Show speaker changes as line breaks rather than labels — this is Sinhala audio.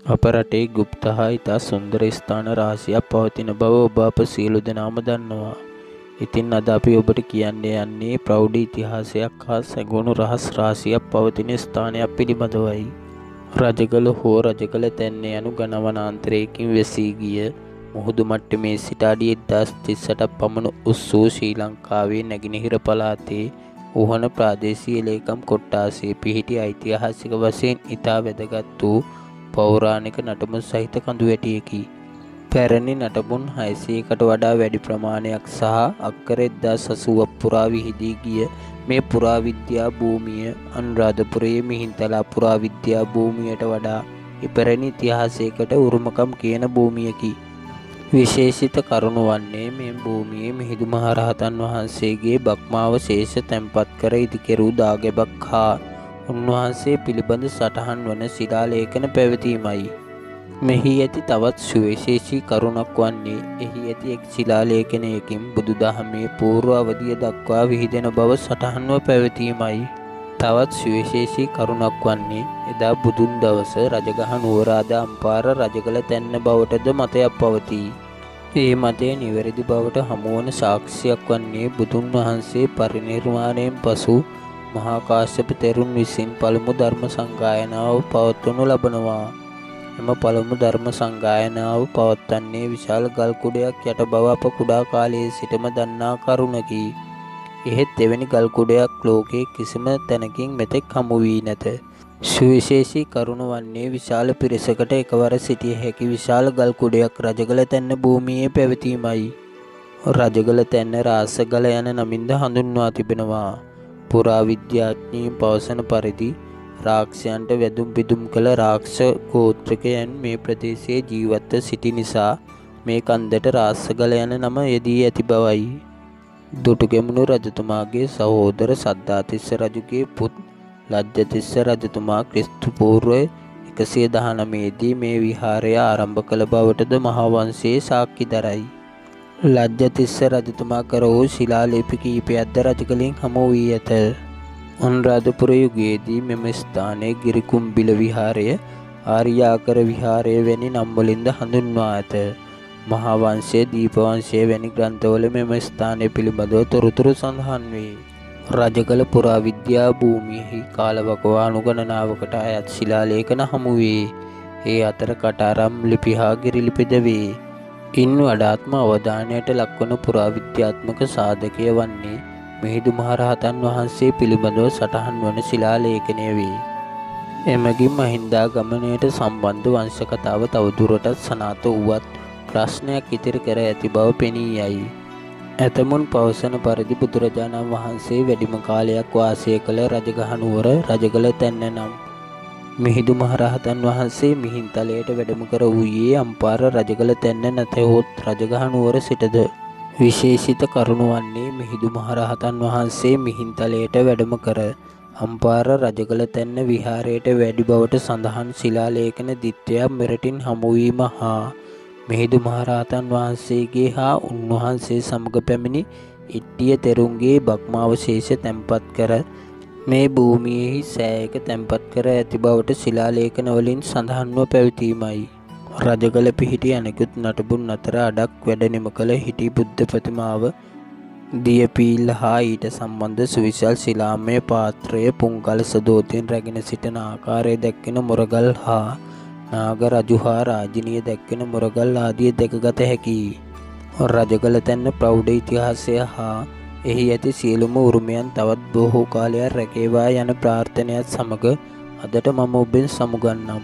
අප රටේ ගුප්ත හා ඉතා සුන්දර ස්ථාන රාශියක් පවතින බව ඔබ අප සියලු දෙනාම දන්නවා. ඉතින් අද අපි ඔබට කියන්න යන්නේ ප්‍රෞಢ ඉතිහාසයක් හා සැඟවුණු රහස් රාශියක් පවතින ස්ථානයක් පිළිබඳවයි. රජගල හෝ රජගල තැන්න යනු ගණවනාන්තරයකින් වැසී ගිය මුහුදු මට්ටමේ සිට අඩි 1038ක් පමණ උස් වූ ශ්‍රී ලංකාවේ නැගෙනහිර පළාතේ උහන ප්‍රාදේශීය ලේකම් කොට්ටාසයේ පිහිටි ඓතිහාසික වශයෙන් ඉතා වැදගත් වූ පෞරාණික නටබුන් සහිත කඳුවැටියකි. පැරණි නටබුන් 600කට වඩා වැඩි ප්‍රමාණයක් සහ අක්කර 1080ක් පුරා විහිදී ගිය මේ පුරාවිද්‍යා භූමිය අනුරාධපුරයේ මිහින්තලා පුරාවිද්‍යා භූමියට වඩා ඉපැරණි ඉතිහාසයකට උරුමකම් කියන භූමියකි. විශේෂිත කරුණු වන්නේ මේ භූමියේ මිහිඳු මහරහතන් වහන්සේගේ බක්මාවශේෂ තැන්පත් කර ඉදිකෙරූ දාගැබක් හා උන්වහන්සේ පිළිබඳ සටහන් වන ශිලාලේඛන පැවතීමයි. මෙහි ඇති තවත් සුවිශේෂී කරුණක් වන්නේ එහි ඇති එක් ශිලාලේඛනයකින් බුදුදහමේ පූර්ව අවධිය දක්වා විහිදෙන බව සටහන්ව පැවතීමයි. තවත් සුවිශේෂී කරුණක් වන්නේ එදා බුදුන් දවස රජගහ නුවර අද අම්පාර රජගල තැන්න බවටද මතයක් පවතී. ඒ මතය නිවැරදි බවට හමුවන සාක්ෂියක් වන්නේ බුදුන් වහන්සේ පරිනිර්වාණයෙන් පසු මහා කාශ්‍යප තෙරුන් විසින් පළමු ධර්ම සංගායනාව පවත්වනු ලබනවා. එම පළමු ධර්ම සංගායනාව පවත්වන්නේ විශාල ගල් කුඩයක් යට බව අප කුඩා කාලයේ සිටම දන්නා කරුණකි. එහෙත් එවැනි ගල් කුඩයක් ලෝකයේ කිසිම තැනකින් මෙතෙක් හමු වී නැත. සුවිශේෂී කරුණ වන්නේ විශාල පිරිසකට එකවර සිටිය හැකි විශාල ගල් කුඩයක් රජගල තැන්න භූමියේ පැවතීමයි. රජගල තැන්න රාසගල යන නමින්ද හඳුන්වා තිබෙනවා. පුරාවිද්‍යාඥයින් පවසන පරිදි රාක්ෂයන්ට වැදුම් පිදුම් කළ රාක්ෂ ගෝත්‍රිකයන් මේ ප්‍රදේශයේ ජීවත්ව සිටි නිසා මේ කන්දට රාසගල යන නම යෙදී ඇති බවයි. දුටුගැමුණු රජතුමාගේ සහෝදර සද්ධාතිස්ස රජුගේ පුත් ලජ්ජතිස්ස රජතුමා ක්‍රිස්තු පූර්ව 119 දී මේ විහාරය ආරම්භ කළ බවටද මහාවංශයේ සාක්ෂි දරයි. ලජ්ජතිස්ස රජතුමා කර වූ ශිලාලේපි කිහිපයක්ද රජගලින් හමු වී ඇත. අනුරාධපුර යුගයේදී මෙම ස්ථානයේ ගිරිකුම්බිල විහාරය, ආර්යාකර විහාරය වැනි නම් වලින්ද හඳුන්වා ඇත. මහාවංශය, දීපවංශය වැනි ග්‍රන්ථවල මෙම ස්ථානය පිළිබඳව තොරතුරු සඳහන් වේ. රජගල පුරාවිද්‍යා භූමියෙහි කාලවකවානු ගණනාවකට අයත් ශිලාලේඛන හමු වේ. ඒ අතර කටාරම් ලිපි හා ගිරිලිපිද වේ. ඉන් වඩාත්ම අවධානයට ලක්වන පුරාවිද්‍යාත්මක සාධකය වන්නේ මිහිඳු මහරහතන් වහන්සේ පිළිබඳව සටහන් වන ශිලාලේඛනය වේ. එමගින් මහින්දාගමනයට සම්බන්ධ වංශ කතාව තවදුරටත් සනාථ වුවත් ප්‍රශ්නයක් ඉතිරි කර ඇති බව පෙනී යයි. ඇතමුන් පවසන පරිදි බුදුරජාණන් වහන්සේ වැඩිම කාලයක් වාසය කළ රජගහ නුවර රජගල තැන්න නම් මිහිඳු මහරහතන් වහන්සේ මිහින්තලයට වැඩම කර වූයේ අම්පාර රජගල තැන්න නැතහොත් රජගහ නුවර සිටද. විශේෂිත කරුණු වන්නේ මිහිඳු මහරහතන් වහන්සේ මිහින්තලයට වැඩම කර අම්පාර රජගල තැන්න විහාරයට වැඩි බවට සඳහන් ශිලාලේඛන දිත්වයක් මෙරටින් හමුවීම හා මිහිඳු මහරහතන් වහන්සේගේ හා උන්වහන්සේ සමග පැමිණි ඉට්ටිය තෙරුන්ගේ බක්මාවශේෂ තැන්පත් කර මේ භූමියෙහි සෑයක තැන්පත් කර ඇති බවට ශිලාලේඛන වලින් සඳහන්ව පැවතීමයි. රජගල පිහිටි අනෙකුත් නටබුන් අතර අඩක් වැඩ නිම කළ හිටි බුද්ධ ප්‍රතිමාව, දියපීල්ල හා ඊට සම්බන්ධ සුවිශාල ශිලාමය පාත්‍රය, පුන්කලස දෝතෙන් රැගෙන සිටින ආකාරය දැක්වෙන මුරගල් හා නාග රජු හා රාජිනිය දැක්වෙන මුරගල් ආදිය දැකගත හැකියි. රජගල තැන්න ප්‍රෞಢ ඉතිහාසය හා එහි ඇති සියලුම උරුමයන් තවත් බොහෝ කාලයක් රැකේවා යන ප්‍රාර්ථනයත් සමග අදට මම ඔබෙන් සමුගන්නම්.